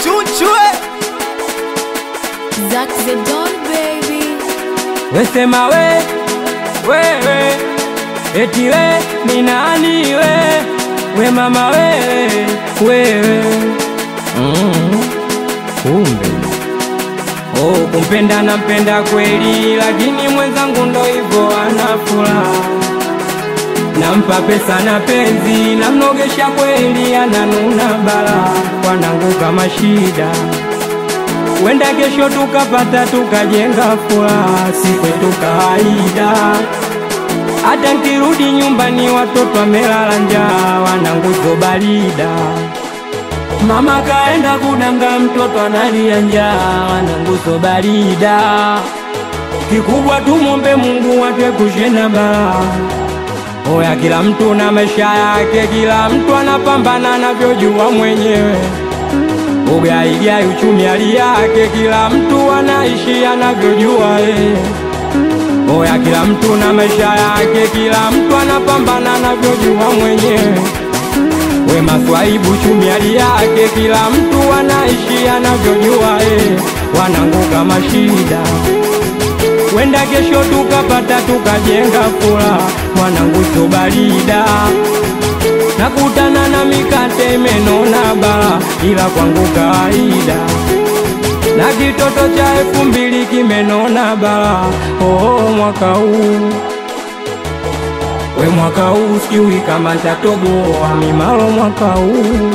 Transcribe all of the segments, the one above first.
Chuchue Zack the Don baby. Wesema wewe eti ni nani we mama wewe kumbe kumpenda nampenda kweli, lakini mwenzangu ndo hivyo anafula. Nampa pesa na penzi, namnogesha kweli, ananuna bala. Wanangu kama shida, wenda kesho tukapata tukajenga furaha, si kwetu kawaida. Hata nkirudi nyumbani watoto wamelala njaa, wanangu so barida. Mama kaenda kudanga, mtoto analia njaa, wanangu so barida. Kikubwa tumombe Mungu atuepushe na balaa. Oya, kila mtu na maisha yake, kila mtu anapambana anavyojua mwenyewe. Ugaigai uchumi hali yake, kila mtu anaishi anavyojua Oya, kila mtu na maisha yake, kila mtu anapambana anavyojua mwenyewe. We maswaibu uchumi hali yake, kila mtu anaishi anavyojua Wanangu kama shida, wenda kesho tukapata tukajenga furaha, wanangu so barida. Nakutana na mikate imenona bala, ila kwangu kawaida. Na kitoto cha 2000 kimenona bala. Mwaka huu mwaka huu sijui kama nitatoboa mimalo. Mwaka huu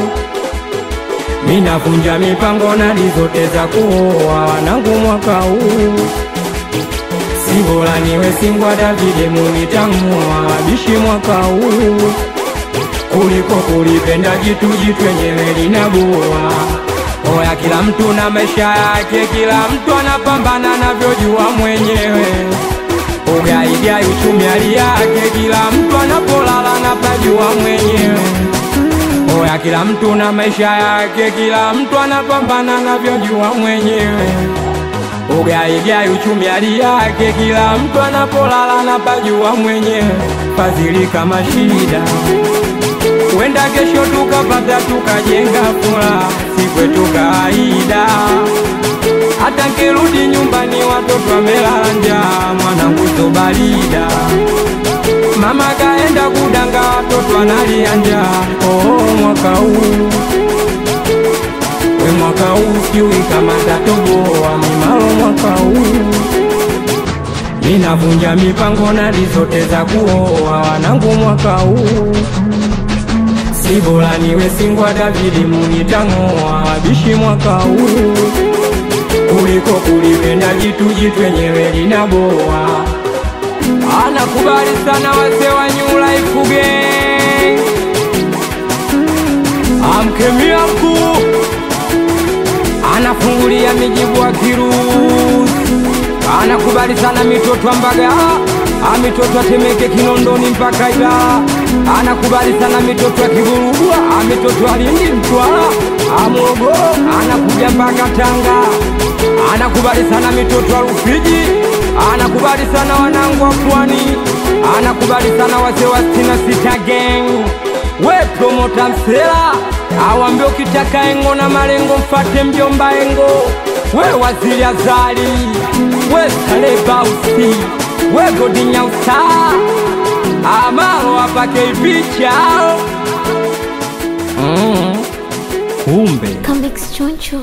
minavunja mipango na zote za kuoa wanangu. Mwaka huu si bora niwe singwa Davide munitangua wabishi. Mwaka huu kuliko kulipenda jitu enyewe linaboa. Oya, kila mtu na maisha yake, kila mtu anapambana anavyojua mwenyewe. Ugaigai uchumi hali yake, kila mtu anapolala anapajua mwenyewe. Oya, kila mtu na maisha yake, kila mtu anapambana anavyojua mwenyewe. Ugaigai uchumi hali yake, kila mtu anapolala anapajua mwenyewe. Fadhili kama shida, wenda kesho tukapata tukajenga furaha, si kwetu kawaida. Hata nkirudi nyumbani watoto wamelala njaa, mwanangu so barida. Mama kaenda kudanga, watoto wanalia njaa. Mwaka huu mwaka huu sijui kama nitatoboa mimalo. Mwaka huu ninavunja mipango na zote za kuoa wanangu. Mwaka huu si bora niwe singwa Davide munitangua wabishi. Mwaka huu kuliko kulipenda jitu enyewe linaboa. Anakubali sana wase wa New Life Gang, amkemia mkuu, anafungulia mijibu wa Kirusi. Anakubali sana mitoto Mbaga, mitoto Temeke, Kinondoni mpaka Ila. Anakubali sana mitoto ya Kiburugwa, mitoto Lindi, Mtwara, Morogoro, anakuja mpaka Tanga. Anakubali sana mitoto wa Rufiji, anakubali sana wanangu wa Pwani, anakubali sana wazee wa 66 Gang. We promota Msela, awambie ukitaka engo na malengo mfate mjomba engo. We Waziri Azali, we Saleba Usi, we Godinya Usa, amalo apake ipichao. Comeback Choncho.